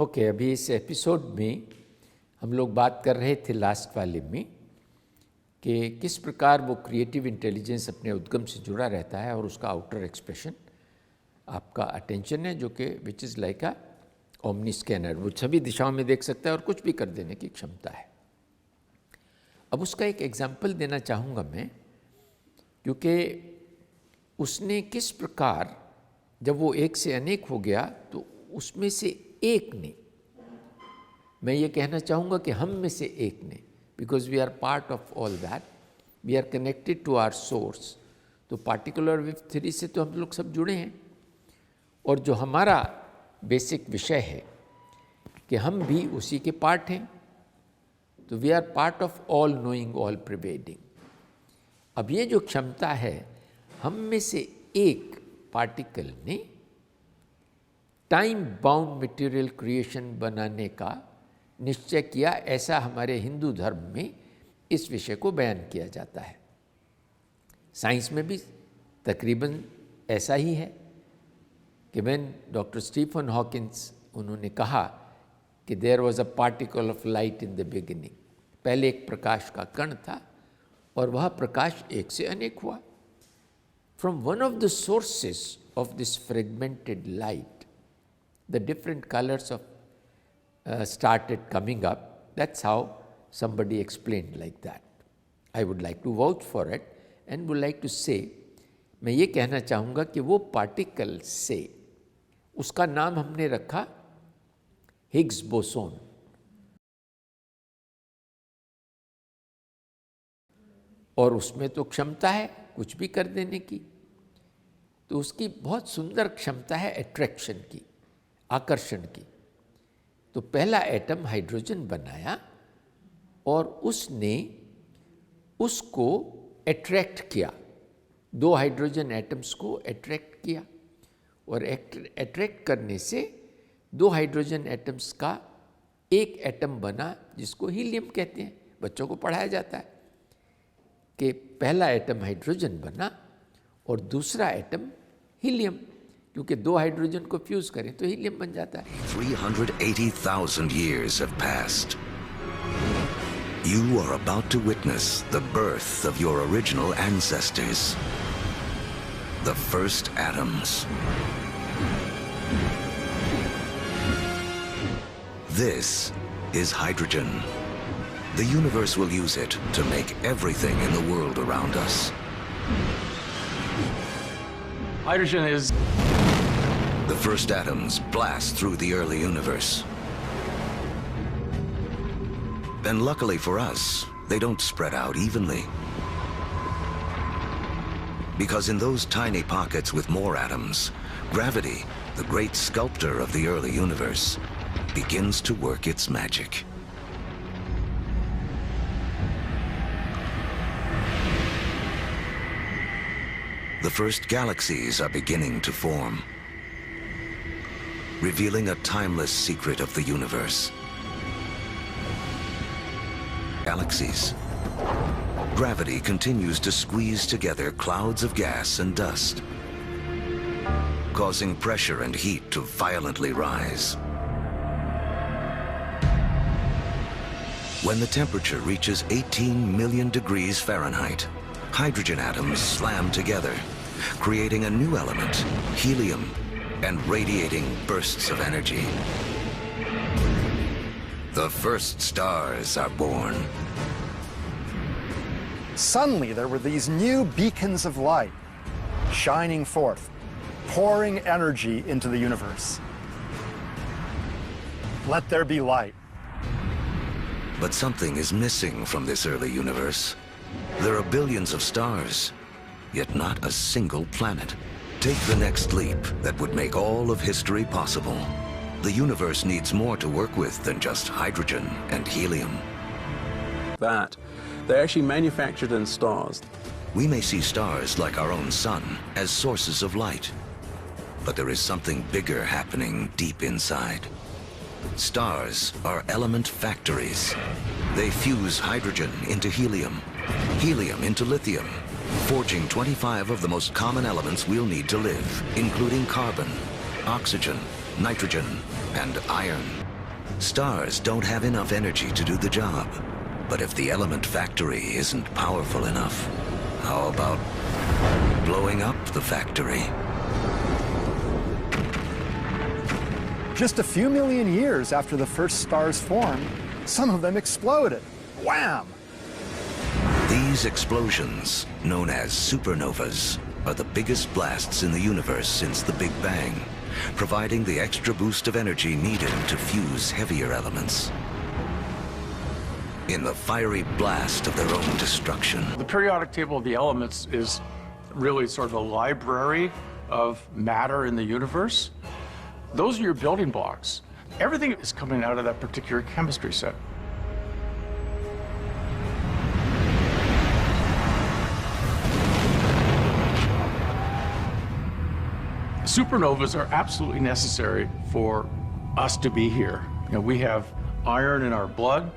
Okay, अभी इस episode में हम लोग बात कर रहे थे लास्ट वाले में कि किस प्रकार वो क्रिएटिव इंटेलिजेंस अपने उद्गम से जुड़ा रहता है और उसका आउटर एक्सप्रेशन आपका अटेंशन है, जो कि which is like a omni scanner. वो सभी दिशाओं में देख सकता है और कुछ भी कर देने की क्षमता है। अब उसका एक एग्जाम्पल देना चाहूँगा मैं, क्योंकि उसने किस प्रकार जब वो एक से अनेक हो गया तो उसमें से एक ने, मैं ये कहना चाहूँगा कि हम में से एक ने, because we are part of all that, we are connected to our source. तो पार्टिकुलर वेव थ्योरी से तो हम लोग सब जुड़े हैं, और जो हमारा बेसिक विषय है कि हम भी उसी के पार्ट हैं, तो we are part of all knowing, all pervading. अब ये जो क्षमता है, हम में से एक पार्टिकल ने टाइम बाउंड मटेरियल क्रिएशन बनाने का निश्चय किया, ऐसा हमारे हिंदू धर्म में इस विषय को बयान किया जाता है। साइंस में भी तकरीबन ऐसा ही है कि व्हेन डॉक्टर स्टीफन हॉकिंस, उन्होंने कहा कि there was a particle of light in the beginning, पहले एक प्रकाश का कण था और वह प्रकाश एक से अनेक हुआ। From one of the sources of this fragmented light, the different colors of started coming up. That's how somebody explained like that. I would like to vouch for it and would like to say, मैं ये कहना चाहूँगा कि वो particle से, उसका नाम हमने रखा हिग्स बोसोन। और उसमें तो क्षमता है कुछ भी कर देने की, तो उसकी बहुत सुंदर क्षमता है अट्रैक्शन की, आकर्षण की। तो पहला एटम हाइड्रोजन बनाया और उसने उसको अट्रैक्ट किया, दो हाइड्रोजन एटम्स को अट्रैक्ट किया, और अट्रैक्ट करने से दो हाइड्रोजन एटम्स का एक एटम बना, जिसको हीलियम कहते हैं। बच्चों को पढ़ाया जाता है कि पहला एटम हाइड्रोजन बना और दूसरा एटम हीलियम, क्योंकि दो हाइड्रोजन को फ्यूज करें तो हीलियम बन जाता है। 380,000 years have passed. You are about to witness the birth of your original ancestors, the first atoms. This is hydrogen. The universe will use it to make everything in the world around us. Hydrogen is... The first atoms blast through the early universe. And luckily for us, they don't spread out evenly. Because in those tiny pockets with more atoms, gravity, the great sculptor of the early universe, begins to work its magic. The first galaxies are beginning to form, revealing a timeless secret of the universe. Galaxies. Gravity continues to squeeze together clouds of gas and dust, causing pressure and heat to violently rise. When the temperature reaches 18 million degrees Fahrenheit, hydrogen atoms slam together, creating a new element, helium, and radiating bursts of energy. The first stars are born. Suddenly, there were these new beacons of light shining forth, pouring energy into the universe. Let there be light. But something is missing from this early universe. There are billions of stars, yet not a single planet. Take the next leap that would make all of history possible. The universe needs more to work with than just hydrogen and helium. that they're actually manufactured in stars. We may see stars like our own sun as sources of light, but there is something bigger happening deep inside. Stars are element factories. They fuse hydrogen into helium, helium into lithium, forging 25 of the most common elements we'll need to live, including carbon, oxygen, nitrogen, and iron. Stars don't have enough energy to do the job. But if the element factory isn't powerful enough, how about blowing up the factory? Just a few million years after the first stars formed, some of them exploded. Wham! These explosions, known as supernovas, are the biggest blasts in the universe since the Big Bang, providing the extra boost of energy needed to fuse heavier elements. In the fiery blast of their own destruction, The periodic table of the elements is really sort of a library of matter in the universe. Those are your building blocks. Everything is coming out of that particular chemistry set. Supernovas are absolutely necessary for us to be here. You know, we have iron in our blood.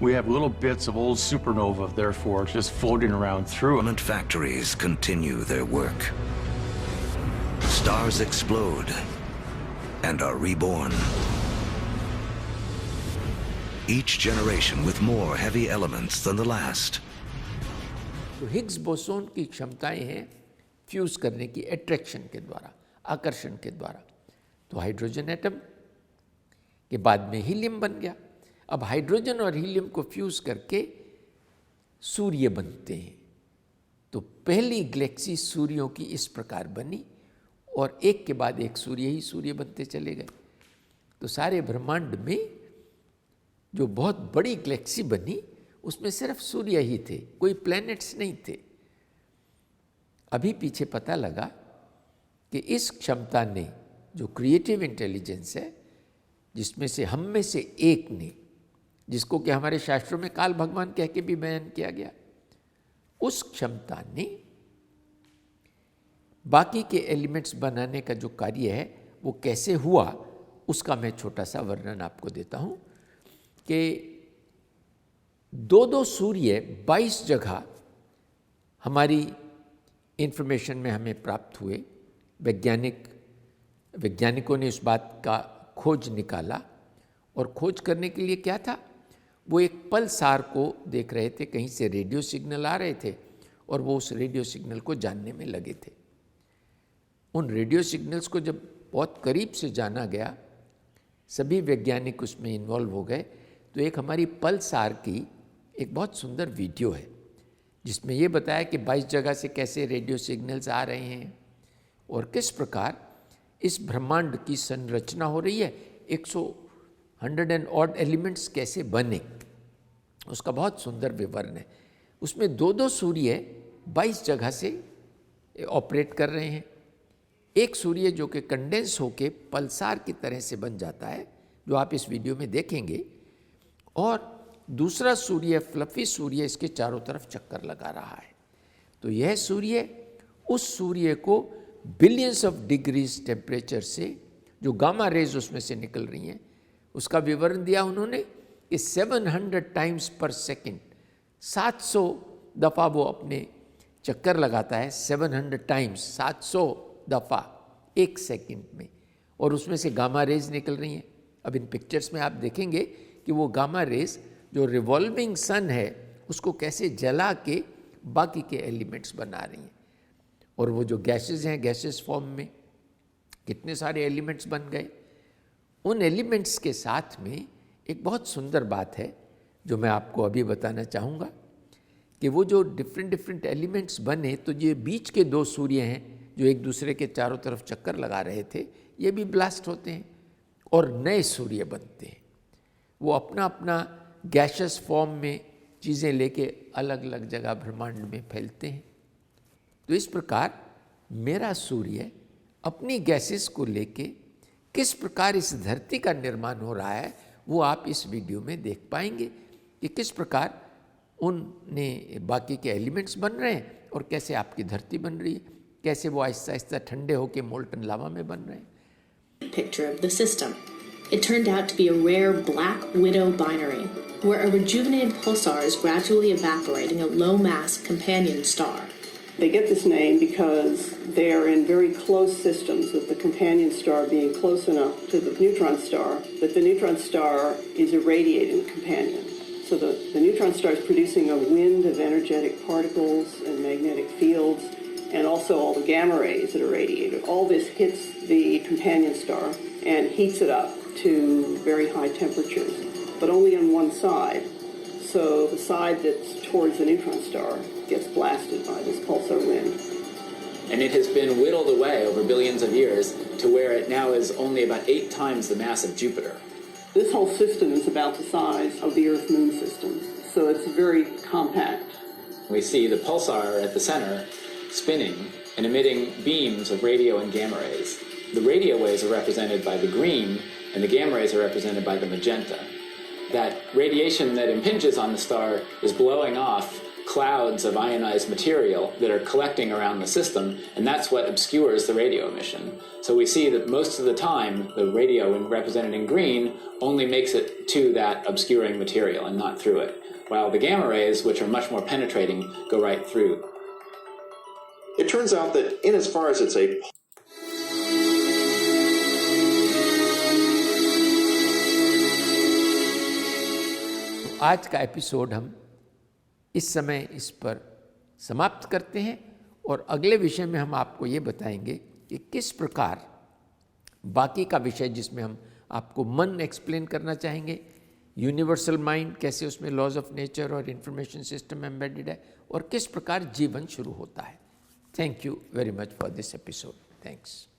We have little bits of old supernova, therefore, just floating around through them. element factories continue their work. Stars explode and are reborn. Each generation with more heavy elements than the last. तो Higgs boson की क्षमताएं हैं fuse करने की attraction के द्वारा, आकर्षण के द्वारा। तो हाइड्रोजन एटम के बाद में हीलियम बन गया। अब हाइड्रोजन और हीलियम को फ्यूज करके सूर्य बनते हैं। तो पहली गैलेक्सी सूर्यों की इस प्रकार बनी और एक के बाद एक सूर्य ही सूर्य बनते चले गए। तो सारे ब्रह्मांड में जो बहुत बड़ी गैलेक्सी बनी उसमें सिर्फ सूर्य ही थे, कोई प्लैनेट्स नहीं थे। अभी पीछे पता लगा कि इस क्षमता ने, जो क्रिएटिव इंटेलिजेंस है, जिसमें से हम में से एक ने, जिसको कि हमारे शास्त्रों में काल भगवान कह के भी बयान किया गया, उस क्षमता ने बाकी के एलिमेंट्स बनाने का जो कार्य है वो कैसे हुआ, उसका मैं छोटा सा वर्णन आपको देता हूँ कि दो सूर्य 22 जगह हमारी इंफॉर्मेशन में हमें प्राप्त हुए। वैज्ञानिकों ने इस बात का खोज निकाला और खोज करने के लिए क्या था, वो एक पल्सार को देख रहे थे, कहीं से रेडियो सिग्नल आ रहे थे और वो उस रेडियो सिग्नल को जानने में लगे थे। उन रेडियो सिग्नल्स को जब बहुत करीब से जाना गया, सभी वैज्ञानिक उसमें इन्वॉल्व हो गए, तो एक हमारी पल्सार की एक बहुत सुंदर वीडियो है जिसमें ये बताया कि 22 जगह से कैसे रेडियो सिग्नल्स आ रहे हैं और किस प्रकार इस ब्रह्मांड की संरचना हो रही है, 100 एंड ऑड एलिमेंट्स कैसे बने, उसका बहुत सुंदर विवरण है। उसमें दो सूर्य 22 जगह से ऑपरेट कर रहे हैं। एक सूर्य जो कि कंडेंस होके पल्सार की तरह से बन जाता है, जो आप इस वीडियो में देखेंगे, और दूसरा सूर्य, फ्लफी सूर्य, इसके चारों तरफ चक्कर लगा रहा है। तो यह सूर्य उस सूर्य को बिलियंस ऑफ डिग्रीज टेम्परेचर से, जो गामा रेज उसमें से निकल रही हैं, उसका विवरण दिया उन्होंने कि 700 टाइम्स पर सेकेंड, 700 दफ़ा वो अपने चक्कर लगाता है, 700 टाइम्स, 700 दफ़ा एक सेकंड में, और उसमें से गामा रेज निकल रही हैं। अब इन पिक्चर्स में आप देखेंगे कि वो गामा रेज जो रिवॉल्विंग सन है उसको कैसे जला के बाकी के एलिमेंट्स बना रही हैं। और वो जो गैसेस हैं, गैसेस फॉर्म में कितने सारे एलिमेंट्स बन गए। उन एलिमेंट्स के साथ में एक बहुत सुंदर बात है जो मैं आपको अभी बताना चाहूँगा कि वो जो डिफरेंट एलिमेंट्स बने, तो ये बीच के दो सूर्य हैं जो एक दूसरे के चारों तरफ चक्कर लगा रहे थे, ये भी ब्लास्ट होते हैं और नए सूर्य बनते हैं। वो अपना अपना गैसेस फॉर्म में चीज़ें लेके अलग अलग जगह ब्रह्मांड में फैलते हैं। तो इस प्रकार मेरा सूर्य अपनी गैसेस को लेके किस प्रकार इस धरती का निर्माण हो रहा है, वो आप इस वीडियो में देख पाएंगे कि किस प्रकार उनने बाकी के एलिमेंट्स बन रहे हैं और कैसे आपकी धरती बन रही है, कैसे वो आहिस्ता आहिस्ता ठंडे होकर मोल्टन लावा में बन रहे हैं। Picture of the system. It turned out to be a rare black widow binary, where a rejuvenated pulsar is gradually evaporating a low-mass companion star. They get this name because they're in very close systems, with the companion star being close enough to the neutron star that the neutron star is irradiating the companion. So the neutron star is producing a wind of energetic particles and magnetic fields, and also all the gamma rays that are radiated. All this hits the companion star and heats it up to very high temperatures, but only on one side. So the side that's towards the neutron star gets blasted by this pulsar wind. And it has been whittled away over billions of years to where it now is only about 8 times the mass of Jupiter. This whole system is about the size of the Earth-Moon system, so it's very compact. We see the pulsar at the center spinning and emitting beams of radio and gamma rays. The radio waves are represented by the green, and the gamma rays are represented by the magenta. That radiation that impinges on the star is blowing off clouds of ionized material that are collecting around the system, and that's what obscures the radio emission. So we see that most of the time, the radio represented in green only makes it to that obscuring material and not through it, while the gamma rays, which are much more penetrating, go right through. It turns out that in as far as it's a आज का episode हम इस समय इस पर समाप्त करते हैं और अगले विषय में हम आपको ये बताएंगे कि किस प्रकार बाकी का विषय जिसमें हम आपको मन एक्सप्लेन करना चाहेंगे, यूनिवर्सल माइंड कैसे उसमें लॉज ऑफ नेचर और इंफॉर्मेशन सिस्टम एम्बेडेड है और किस प्रकार जीवन शुरू होता है। Thank you very much for this episode. Thanks.